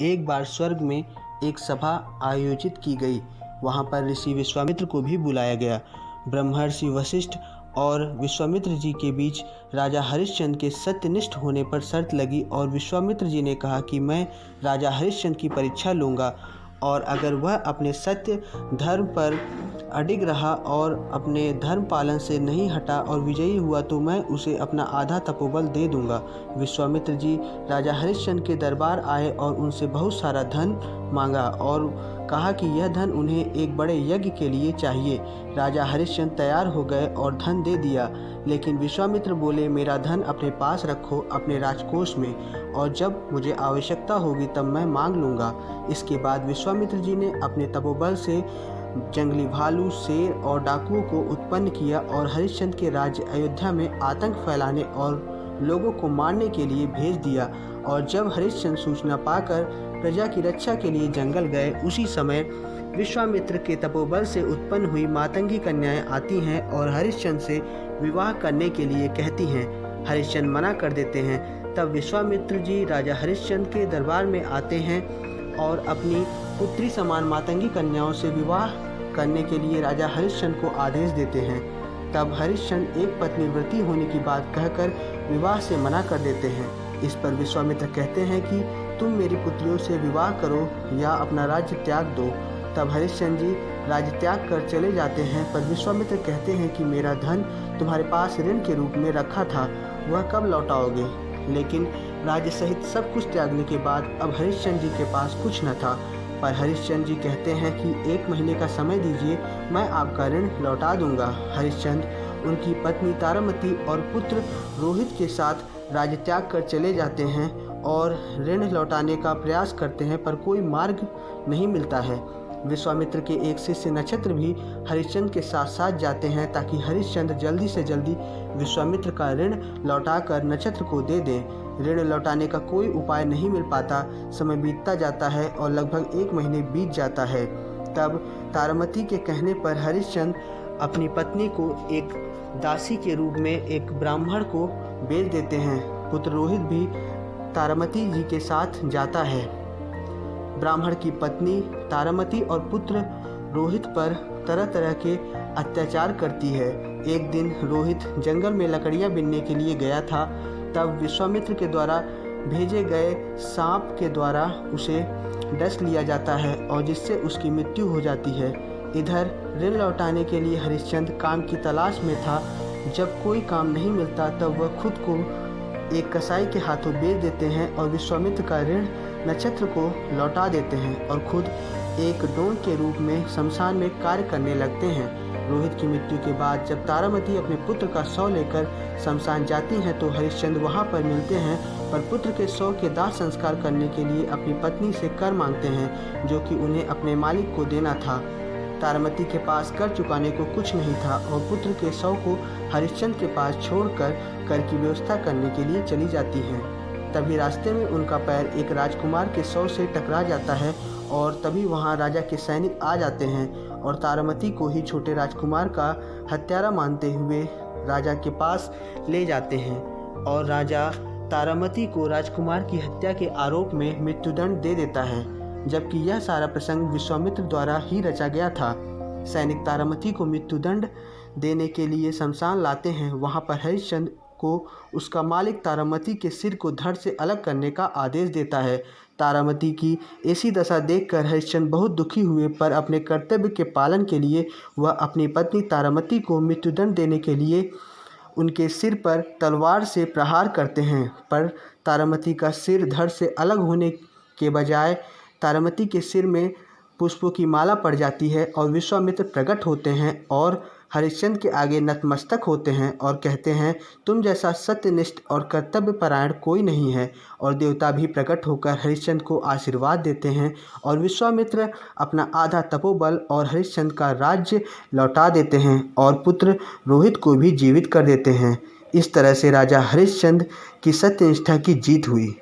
एक बार स्वर्ग में एक सभा आयोजित की गई। वहाँ पर ऋषि विश्वामित्र को भी बुलाया गया। ब्रह्मर्षि वशिष्ठ और विश्वामित्र जी के बीच राजा हरिश्चंद्र के सत्यनिष्ठ होने पर शर्त लगी और विश्वामित्र जी ने कहा कि मैं राजा हरिश्चंद्र की परीक्षा लूँगा और अगर वह अपने सत्य धर्म पर अडिग रहा और अपने धर्म पालन से नहीं हटा और विजयी हुआ तो मैं उसे अपना आधा तपोबल दे दूंगा। विश्वामित्र जी राजा हरिश्चंद्र के दरबार आए और उनसे बहुत सारा धन मांगा और कहा कि यह धन उन्हें एक बड़े यज्ञ के लिए चाहिए। राजा हरिश्चंद्र तैयार हो गए और धन दे दिया, लेकिन विश्वामित्र बोले, मेरा धन अपने पास रखो अपने राजकोष में, और जब मुझे आवश्यकता होगी तब मैं मांग लूँगा। इसके बाद विश्वामित्र जी ने अपने तपोबल से जंगली भालू, शेर और डाकुओं को उत्पन्न किया और हरिश्चंद्र के राज्य अयोध्या में आतंक फैलाने और लोगों को मारने के लिए भेज दिया। और जब हरिश्चंद्र सूचना पाकर प्रजा की रक्षा के लिए जंगल गए, उसी समय विश्वामित्र के तपोबल से उत्पन्न हुई मातंगी कन्याएं आती हैं और हरिश्चंद्र से विवाह करने के लिए कहती हैं। हरिश्चंद्र मना कर देते हैं। तब विश्वामित्र जी राजा हरिश्चंद्र के दरबार में आते हैं और अपनी पुत्री समान मातंगी कन्याओं से विवाह करने के लिए राजा हरिश्चंद्र को आदेश देते हैं। तब हरिश्चंद्र एक पत्नी व्रती होने की बात कहकर विवाह से मना कर देते हैं। इस पर विश्वामित्र कहते हैं कि तुम मेरी पुत्रियों से विवाह करो या अपना राज्य त्याग दो। तब हरिश्चंद्र जी राज्य त्याग कर चले जाते हैं, पर विश्वामित्र कहते हैं कि मेरा धन तुम्हारे पास ऋण के रूप में रखा था, वह कब लौटाओगे? लेकिन राज्य सहित सब कुछ त्यागने के बाद अब हरिश्चंद्र जी के पास कुछ न था। पर हरिश्चंद्र जी कहते हैं कि 1 महीने का समय दीजिए, मैं आपका ऋण लौटा दूंगा। हरिश्चंद्र उनकी पत्नी तारामती और पुत्र रोहित के साथ राज्य त्याग कर चले जाते हैं और ऋण लौटाने का प्रयास करते हैं, पर कोई मार्ग नहीं मिलता है। विश्वामित्र के एक शिष्य नक्षत्र भी हरिश्चंद्र के साथ साथ जाते हैं ताकि हरिश्चंद्र जल्दी से जल्दी विश्वामित्र का ऋण लौटाकर नक्षत्र को दे दें। ऋण लौटाने का कोई उपाय नहीं मिल पाता। समय बीतता जाता है और लगभग 1 महीने बीत जाता है। तब तारामती के कहने पर हरिश्चंद्र अपनी पत्नी को एक दासी के रूप में एक ब्राह्मण को बेच देते हैं। पुत्र रोहित भी तारामती जी के साथ जाता है। ब्राह्मण की पत्नी तारामती और पुत्र रोहित पर तरह तरह के अत्याचार करती है। एक दिन रोहित जंगल में लकड़ियाँ बीनने के लिए गया था। तब विश्वामित्र के द्वारा भेजे गए सांप के द्वारा उसे डस लिया जाता है और जिससे उसकी मृत्यु हो जाती है। इधर ऋण लौटाने के लिए हरिश्चंद्र काम की तलाश में था। जब कोई काम नहीं मिलता तब वह खुद को एक कसाई के हाथों बेच देते हैं और विश्वामित्र का ऋण नक्षत्र को लौटा देते हैं और खुद एक डोंग के रूप में शमशान में कार्य करने लगते हैं। रोहित की मृत्यु के बाद जब तारामती अपने पुत्र का शव लेकर शमशान जाती हैं तो हरिश्चंद्र वहां पर मिलते हैं, पर पुत्र के शव के दाह संस्कार करने के लिए अपनी पत्नी से कर मांगते हैं, जो कि उन्हें अपने मालिक को देना था। तारामती के पास कर चुकाने को कुछ नहीं था और पुत्र के शव को हरिश्चंद्र के पास छोड़कर कर की व्यवस्था करने के लिए चली जाती हैं। तभी रास्ते में उनका पैर एक राजकुमार के शव से टकरा जाता है और तभी वहां राजा के सैनिक आ जाते हैं और तारामती को ही छोटे राजकुमार का हत्यारा मानते हुए राजा के पास ले जाते हैं और राजा तारामती को राजकुमार की हत्या के आरोप में मृत्युदंड दे देता है, जबकि यह सारा प्रसंग विश्वामित्र द्वारा ही रचा गया था। सैनिक तारामती को मृत्युदंड देने के लिए शमशान लाते हैं। वहां पर हरिश्चंद्र को उसका मालिक तारामती के सिर को धड़ से अलग करने का आदेश देता है। तारामती की ऐसी दशा देखकर हरिश्चंद्र बहुत दुखी हुए, पर अपने कर्तव्य के पालन के लिए वह अपनी पत्नी तारामती को मृत्युदंड देने के लिए उनके सिर पर तलवार से प्रहार करते हैं। पर तारामती का सिर धड़ से अलग होने के बजाय तारामती के सिर में पुष्पों की माला पड़ जाती है और विश्वामित्र प्रकट होते हैं और हरिश्चंद्र के आगे नतमस्तक होते हैं और कहते हैं, तुम जैसा सत्यनिष्ठ और कर्तव्यपरायण कोई नहीं है। और देवता भी प्रकट होकर हरिश्चंद्र को आशीर्वाद देते हैं और विश्वामित्र अपना आधा तपोबल और हरिश्चंद्र का राज्य लौटा देते हैं और पुत्र रोहित को भी जीवित कर देते हैं। इस तरह से राजा हरिश्चंद्र की सत्यनिष्ठा की जीत हुई।